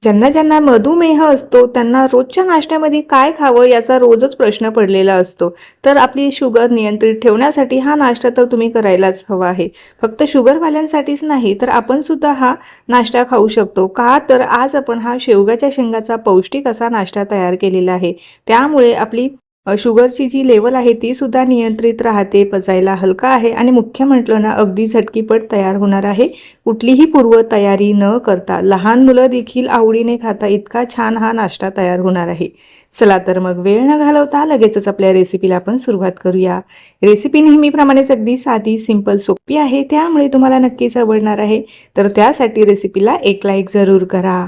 ज्यांना ज्यांना मधुमेह असतो त्यांना रोजच्या नाश्त्यामध्ये काय खावं याचा रोजच प्रश्न पडलेला असतो. तर आपली शुगर नियंत्रित ठेवण्यासाठी हा नाश्ता तर तुम्ही करायलाच हवा आहे. फक्त शुगरवाल्यांसाठीच नाही तर आपण सुद्धा हा नाश्ता खाऊ शकतो. का तर आज आपण हा शेवगाच्या शेंगाचा पौष्टिक असा नाश्ता तयार केलेला आहे. त्यामुळे आपली शुगरची जी लेवल आहे ती सुद्धा नियंत्रित राहते, पचायला हलका आहे आणि मुख्य म्हटलं ना अगदी झटकीपट तयार होणार आहे. कुठलीही पूर्वतयारी न करता लहान मुलं देखील आवडीने खाता इतका छान हा नाश्ता तयार होणार आहे. चला तर मग वेळ न घालवता लगेचच आपल्या रेसिपीला आपण सुरुवात करूया. रेसिपी नेहमीप्रमाणेच अगदी साधी, सिंपल, सोपी आहे. त्यामुळे तुम्हाला नक्कीच आवडणार आहे. तर त्यासाठी रेसिपीला एक लाईक जरूर करा.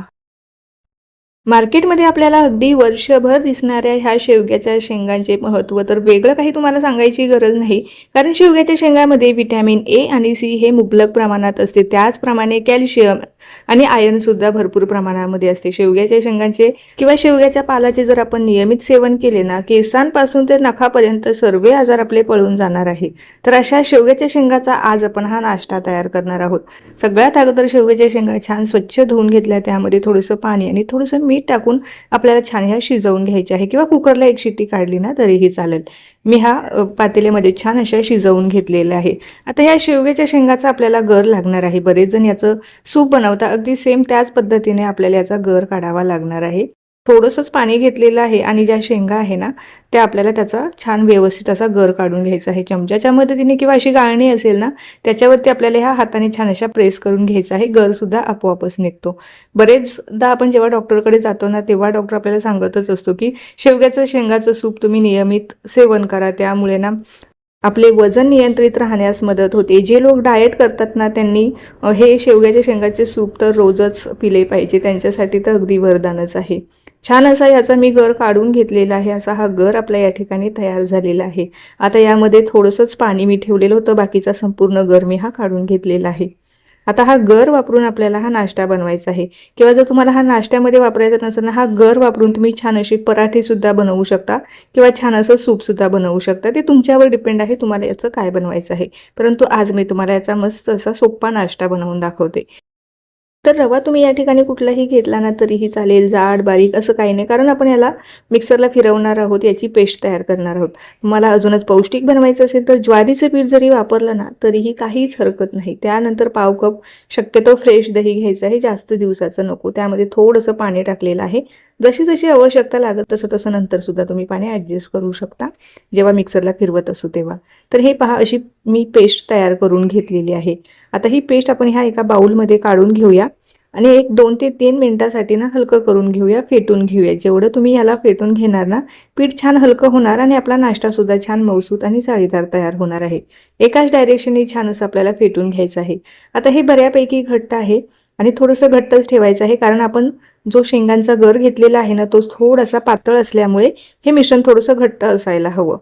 मार्केटमध्ये आपल्याला अगदी वर्षभर दिसणाऱ्या ह्या शेवग्याच्या शेंगांचे महत्त्व तर वेगळं काही तुम्हाला सांगायची गरज नाही. कारण शेवग्याच्या शेंगामध्ये व्हिटॅमिन ए आणि सी हे मुबलक प्रमाणात असते. त्याचप्रमाणे कॅल्शियम आणि आयर्नसुद्धा भरपूर प्रमाणामध्ये असते. शेवग्याच्या शेंगांचे किंवा शेवग्याच्या पालाचे जर आपण नियमित सेवन केले ना, केसांपासून ते नखापर्यंत सर्व आजार आपले पळून जाणार आहे. तर अशा शेवग्याच्या शेंगाचा आज आपण हा नाश्ता तयार करणार आहोत. सगळ्यात अगोदर शेवग्याच्या शेंगा छान स्वच्छ धुवून घेतल्या. त्यामध्ये थोडंसं पाणी आणि थोडंसं मीठ टाकून आपल्याला छान ह्या शिजवून घ्यायच्या आहे किंवा कुकरला एक शिट्टी काढली ना तरीही चालेल. मी हा पातेल्यामध्ये छान अशा शिजवून घेतलेल्या आहे. आता ह्या शेवग्याच्या शेंगाचा आपल्याला गर लागणार आहे. बरेच जण याचं सूप बनवता अगदी सेम त्याच पद्धतीने आपल्याला याचा गर काढावा लागणार आहे. थोडंसंच पाणी घेतलेलं आहे आणि ज्या शेंगा आहे ना त्या आपल्याला त्याचा छान व्यवस्थित असा गर काढून घ्यायचा आहे. चमच्याच्या मदतीने किंवा अशी गाळणी असेल ना त्याच्यावरती आपल्याला ह्या हाताने छान अशा प्रेस करून घ्यायचा आहे. गर सुद्धा आपोआपच निघतो. बरेचदा आपण जेव्हा डॉक्टरकडे जातो ना तेव्हा डॉक्टर आपल्याला सांगतच असतो की शेवग्याचं शेंगाचं सूप तुम्ही नियमित सेवन करा. त्यामुळे ना आपले वजन नियंत्रित राहण्यास मदत होते. जे लोक डाएट करतात ना त्यांनी हे शेवग्याच्या शेंगाचे सूप तर रोजच पिले पाहिजे. त्यांच्यासाठी तर अगदी वरदानच आहे. छान असा याचा मी गर काढून घेतलेला आहे. असा हा गर आपल्या या ठिकाणी तयार झालेला आहे. आता यामध्ये थोडंसंच पाणी मी ठेवलेलं होतं. बाकीचा संपूर्ण गर मी हा काढून घेतलेला आहे. आता हा गर वापरून आपल्याला हा नाश्ता बनवायचा आहे किंवा जर तुम्हाला हा नाश्त्यामध्ये वापरायचा नसेल ना हा गर वापरून तुम्ही छान असे पराठे सुद्धा बनवू शकता किंवा छान असं सूप सुद्धा बनवू शकता. ते तुमच्यावर डिपेंड आहे तुम्हाला याचं काय बनवायचं आहे. परंतु आज मी तुम्हाला याचा मस्त असा सोप्पा नाश्ता बनवून दाखवते. तर रवा तुम्ही या ठिकाणी कुठलाही घेतला ना तरीही चालेल. जाड बारीक असं काही नाही कारण आपण याला मिक्सरला फिरवणार आहोत. याची पेस्ट तयार करणार आहोत. तुम्हाला अजूनच पौष्टिक बनवायचं असेल तर ज्वारीचं पीठ जरी वापरलं ना तरीही काहीच हरकत नाही. त्यानंतर पाव कप शक्यतो फ्रेश दही घ्यायचं आहे. जास्त दिवसाचं नको. त्यामध्ये थोडंसं पाणी टाकलेलं आहे. जशी जशी आवश्यकता लागत तसं तसं नंतर सुद्धा तुम्ही पाणी ॲडजस्ट करू शकता जेव्हा मिक्सरला फिरवत असू तेव्हा. तर हे पहा अशी मी पेस्ट तयार करून घेतलेली आहे. आता ही पेस्ट आपण ह्या एका बाउलमध्ये काढून घेऊया आणि एक 2 ते 3 मिनिटासाठी ना हलकं करून घेऊया, फेटून घेऊया. जेवढं तुम्ही याला फेटून घेणार ना पीठ छान हलकं होणार आणि आपला नाश्ता सुद्धा छान मऊसूत आणि जाळीदार तयार होणार आहे. एकाच डायरेक्शनने छान असं आपल्याला फेटून घ्यायचं आहे. आता हे बऱ्यापैकी घट्ट आहे आणि थोडंसं घट्टच ठेवायचं आहे कारण आपण जो शेंगांचा गर घेतलेला आहे ना तो थोडासा पातळ असल्यामुळे हे मिश्रण थोडंसं घट्ट असायला हवं.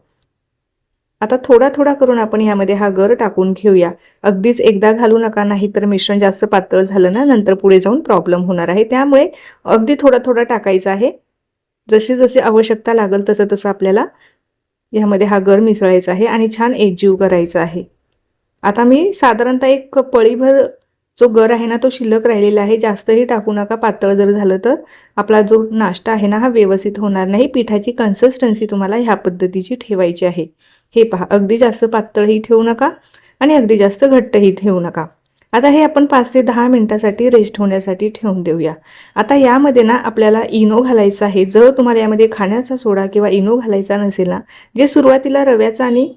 आता थोडा थोडा करून आपण ह्यामध्ये हा गर टाकून घेऊया. अगदीच एकदा घालू नका नाहीतर मिश्रण जास्त पातळ झालं ना नंतर पुढे जाऊन प्रॉब्लेम होणार आहे. त्यामुळे अगदी थोडा थोडा टाकायचा आहे. जशी जशी आवश्यकता लागेल तसं तसं आपल्याला ह्यामध्ये हा गर मिसळायचा आहे आणि छान एकजीव करायचा आहे. आता मी साधारणतः एक पळीभर जो गर आहे ना तो शिल्लक राहिलेला आहे. जास्तही टाकू नका. पातळ जर झालं तर आपला जो नाश्ता आहे ना हा व्यवस्थित होणार नाही. पिठाची कन्सिस्टन्सी तुम्हाला ह्या पद्धतीची ठेवायची आहे. हे पहा अगदी जास्त पातळही ठेवू नका आणि अगदी जास्त घट्टही ठेवू नका. आता हे आपण 5 ते 10 मिनिटासाठी रेस्ट होण्यासाठी ठेवून देऊया. आता यामध्ये ना आपल्याला इनो घालायचा आहे. जर तुम्हाला यामध्ये खाण्याचा सोडा किंवा इनो घालायचा नसेल ना जे सुरुवातीला रव्याचा आणि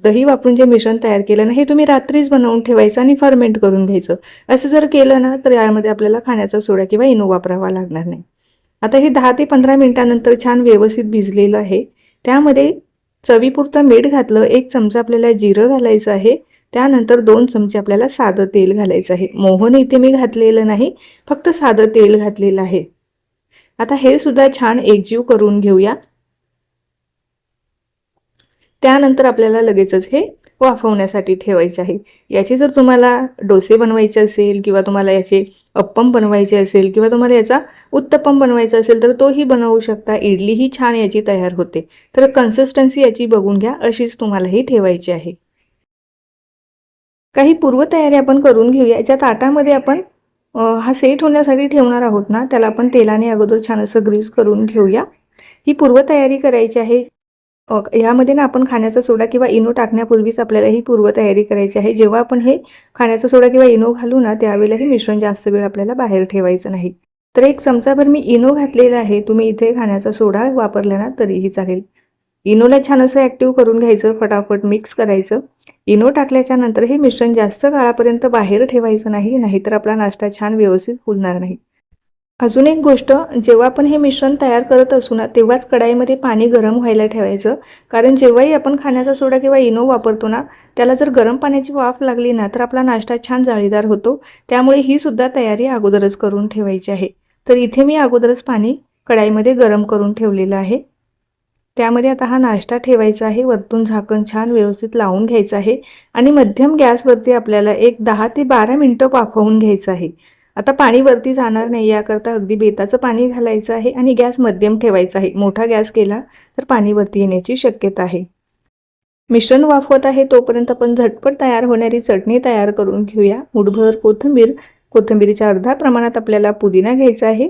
दही वापरून जे मिश्रण तयार केलं ना हे तुम्ही रात्रीच बनवून ठेवायचं आणि फर्मेंट करून घ्यायचं. असं जर केलं ना तर यामध्ये आपल्याला खाण्याचा सोडा किंवा इनो वापरावा लागणार नाही. आता हे 10 ते 15 मिनिटानंतर छान व्यवस्थित भिजलेलं आहे. त्यामध्ये चवीपुरतं मीठ घातलं. 1 चमचा आपल्याला जिरं घालायचं आहे. त्यानंतर 2 चमचे आपल्याला साधं तेल घालायचं आहे. मोहन इथे मी घातलेलं नाही, फक्त साधं तेल घातलेलं आहे. आता हे सुद्धा छान एकजीव करून घेऊया. त्यानंतर आपल्याला लगेचच हे वाफवण्यासाठी ठेवायचे आहे. याचे जर तुम्हाला डोसे बनवायचे असेल किंवा तुम्हाला याचे अप्पम बनवायचे असेल किंवा तुम्हाला याचा उत्तप्पम बनवायचा असेल तर तोही बनवू शकता. इडलीही छान याची तयार होते. तर कन्सिस्टन्सी याची बघून घ्या. अशीच तुम्हाला ही ठेवायची आहे. काही पूर्वतयारी आपण करून घेऊया. याच्या ताटामध्ये आपण हा सेट होण्यासाठी ठेवणार आहोत ना, त्याला आपण तेलाने अगोदर छान असं ग्रीस करून घेऊया. ही पूर्वतयारी करायची आहे. ह्यामध्ये ना आपण खाण्याचा सोडा किंवा इनो टाकण्यापूर्वीच आपल्याला ही पूर्वतयारी करायची आहे. जेव्हा आपण हे खाण्याचा सोडा किंवा इनो घालू ना, त्यावेळेला हे मिश्रण जास्त वेळ आपल्याला बाहेर ठेवायचं नाही. तर एक चमचाभर मी इनो घातलेला आहे. तुम्ही इथे खाण्याचा सोडा वापरला ना तरीही चालेल. इनोला छान असं ॲक्टिव्ह करून घ्यायचं, फटाफट मिक्स करायचं. इनो टाकल्याच्या नंतर हे मिश्रण जास्त काळापर्यंत बाहेर ठेवायचं नाही, नाहीतर आपला नाश्ता छान व्यवस्थित फुलणार नाही. अजून एक गोष्ट, जेव्हा आपण हे मिश्रण तयार करत असू ना, तेव्हाच कढाईमध्ये पाणी गरम व्हायला ठेवायचं. कारण जेव्हाही आपण खाण्याचा सोडा किंवा इनो वापरतो ना, त्याला जर गरम पाण्याची वाफ लागली ना, तर आपला नाश्ता छान जाळीदार होतो. त्यामुळे ही सुद्धा तयारी अगोदरच करून ठेवायची आहे. तर इथे मी अगोदरच पाणी कढाईमध्ये गरम करून ठेवलेलं आहे. त्यामध्ये आता हा नाश्ता ठेवायचा आहे. वरतून झाकण छान व्यवस्थित लावून घ्यायचं आहे आणि मध्यम गॅसवरती आपल्याला एक 10 ते 12 मिनिटं वाफवून घ्यायचं आहे. आता पाणी वरती जाणार नाही, याकरता अगदी बेताचं पाणी घालायचं आहे आणि गॅस मध्यम ठेवायचा आहे. मोठा गॅस केला तर पाणी वरती येण्याची शक्यता आहे. मिश्रण वाफवत आहे तोपर्यंत आपण झटपट तयार होणारी चटणी तयार करून घेऊया. मुठभर कोथिंबीर, कोथिंबीरीच्या अर्धा प्रमाणात आपल्याला पुदिना घ्यायचा आहे.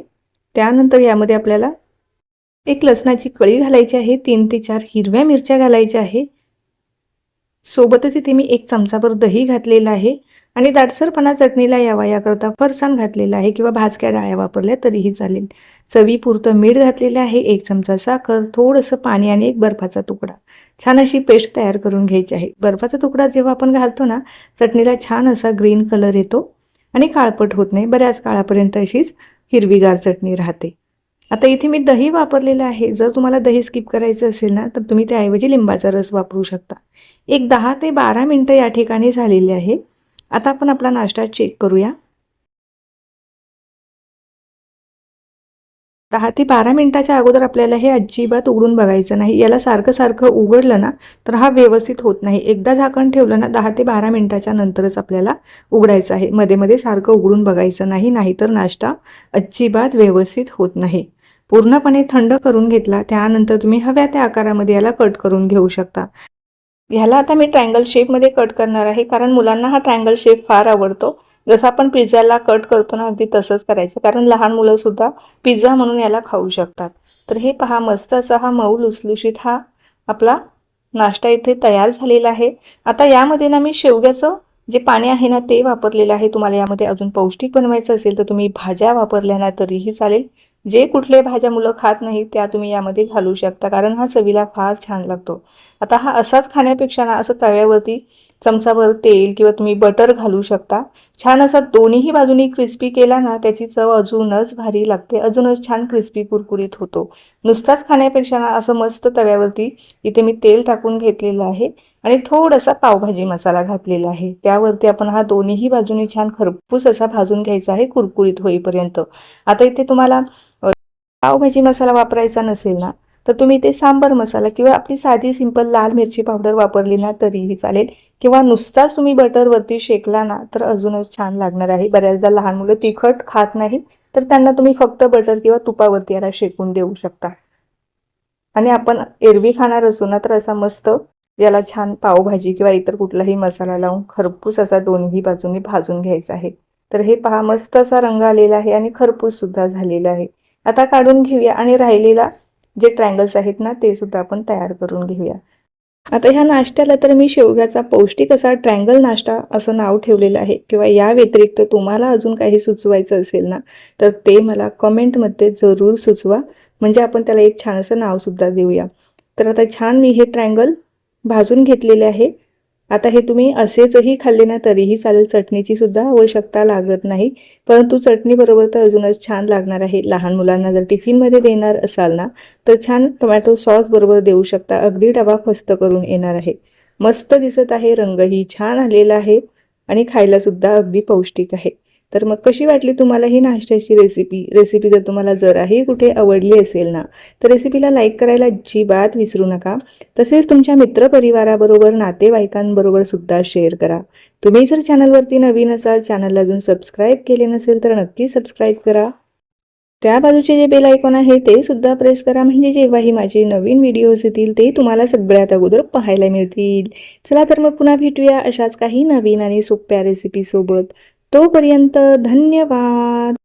त्यानंतर यामध्ये आपल्याला एक लसणाची कळी घालायची आहे. 3 ते 4 हिरव्या मिरच्या घालायच्या आहे. सोबतच इथे मी 1 चमचाभर दही घातलेलं आहे आणि दाटसरपणा चटणीला यावा याकरता फरसाण घातलेला आहे किंवा भाजक्या डाळ्या वापरल्या तरीही चालेल. चवीपुरतं मीठ घातलेलं आहे. 1 चमचा साखर, थोडंसं पाणी आणि एक बर्फाचा तुकडा. छान अशी पेस्ट तयार करून घ्यायची आहे. बर्फाचा तुकडा जेव्हा आपण घालतो ना, चटणीला छान असा ग्रीन कलर येतो आणि काळपट होत नाही. बऱ्याच काळापर्यंत अशीच हिरवीगार चटणी राहते. आता इथे मी दही वापरलेलं आहे. जर तुम्हाला दही स्किप करायचं असेल ना, तर तुम्ही त्याऐवजी लिंबाचा रस वापरू शकता. एक 10 ते 12 मिनिटं या ठिकाणी झालेली आहे. आता आपण आपला नाश्ता चेक करूया. 10 ते 12 मिनिटाच्या अगोदर आपल्याला हे अजिबात उघडून बघायचं नाही. याला सारखं सारखं उघडलं ना, तर हा व्यवस्थित होत नाही. एकदा झाकण ठेवलं ना, 10 ते 12 मिनिटाच्या नंतरच आपल्याला उघडायचं आहे. मध्ये मध्ये सारखं उघडून बघायचं नाही, नाहीतर नाश्ता अजिबात व्यवस्थित होत नाही. पूर्णपणे थंड करून घेतला, त्यानंतर तुम्ही हव्या त्या आकारामध्ये याला कट करून घेऊ शकता. ह्याला आता मी ट्रायंगल शेपमध्ये कट करणार आहे, कारण मुलांना हा ट्रायंगल शेप फार आवडतो. जसं आपण पिझ्झाला कट करतो ना, अगदी तसंच करायचं, कारण लहान मुलंसुद्धा पिझ्झा म्हणून याला खाऊ शकतात. तर हे पहा, मस्त असा हा मऊ लुसलुशीत हा आपला नाश्ता इथे तयार झालेला आहे. आता यामध्ये ना मी शेवग्याचं जे पाणी आहे ना ते वापरलेलं आहे. तुम्हाला यामध्ये अजून पौष्टिक बनवायचं असेल तर तुम्ही भाज्या वापरल्या ना तरीही चालेल. जे कुठले भाज्या मुलं खात नाहीत त्या तुम्ही यामध्ये घालू शकता, कारण हा चवीला फार छान लागतो. आता हा असाच खाण्यापेक्षा ना असं तव्यावरती चमचाभर तेल किंवा तुम्ही बटर घालू शकता. छान असा दोन्ही बाजूनी क्रिस्पी केला ना, त्याची चव अजूनच भारी लागते, अजूनच छान क्रिस्पी कुरकुरीत होतो. नुसताच खाण्यापेक्षा ना असं मस्त तव्यावरती इथे मी तेल टाकून घेतलेलं आहे आणि थोडासा पावभाजी मसाला घातलेला आहे. त्यावरती आपण हा दोन्ही बाजूनी छान खरपूस असा भाजून घ्यायचा आहे कुरकुरीत होईपर्यंत. आता इथे तुम्हाला पावभाजी मसाला वापरायचा नसेल ना, तर तुम्ही ते सांबर मसाला किंवा आपली साधी सिंपल लाल मिरची पावडर वापरली ना तरीही चालेल, किंवा नुसताच तुम्ही बटरवरती शेकला ना तर अजूनच छान लागणार आहे. बऱ्याचदा लहान मुलं तिखट खात नाहीत, तर त्यांना तुम्ही फक्त बटर किंवा तुपावरती याला शेकून देऊ शकता. आणि आपण एरवी खाणार असू ना, तर असा मस्त याला छान पावभाजी किंवा इतर कुठलाही मसाला लावून खरपूस असा दोन्ही बाजूंनी भाजून घ्यायचा आहे. तर हे पहा, मस्त असा रंग आलेला आहे आणि खरपूस सुद्धा झालेला आहे. आता काढून घेऊया आणि राहिलेला जे ट्रायंगल्स आहेत ना ते सुद्धा आपण तयार करून घेऊया. आता ह्या नाश्त्याला तर मी शेवग्याचा पौष्टिक असा ट्रायंगल नाश्ता असं नाव ठेवलेलं आहे, किंवा या व्यतिरिक्त तुम्हाला अजून काही सुचवायचं असेल ना, तर ते मला कमेंटमध्ये जरूर सुचवा, म्हणजे आपण त्याला एक छान असं नावसुद्धा देऊया. तर आता छान मी हे ट्रायंगल भाजून घेतलेले आहे. आता हे तुम्ही असेचही खाल्ले ना तरीही चालेल, चटणीची सुद्धा आवश्यकता लागत नाही, परंतु चटणी बरोबर तर अजूनच छान लागणार आहे. लहान मुलांना जर टिफिनमध्ये देणार असाल ना, तर छान टोमॅटो सॉस बरोबर देऊ शकता. अगदी डबा फस्त करून येणार आहे. मस्त दिसत आहे, रंगही छान आलेला आहे आणि खायला सुद्धा अगदी पौष्टिक आहे. तर मग कशी वाटली तुम्हाला ही नाश्त्याची रेसिपी जर तुम्हाला जराही कुठे आवडली असेल ना, तर रेसिपीला लाईक करायला अजिबात विसरू नका. तसेच तुमच्या मित्रपरिवाराबरोबर, नातेवाईकांबरोबर सुद्धा शेअर करा. तुम्ही जर चॅनलवरती नवीन असाल, चॅनलला अजून सबस्क्राईब केले नसेल तर नक्की सबस्क्राईब करा. त्या बाजूचे जे बेल आयकॉन आहे ते सुद्धा प्रेस करा, म्हणजे जेव्हाही माझे नवीन व्हिडिओज येतील ते तुम्हाला सगळ्यात अगोदर पाहायला मिळतील. चला तर मग पुन्हा भेटूया अशाच काही नवीन आणि सोप्या रेसिपी सोबत. तोपर्यंत धन्यवाद.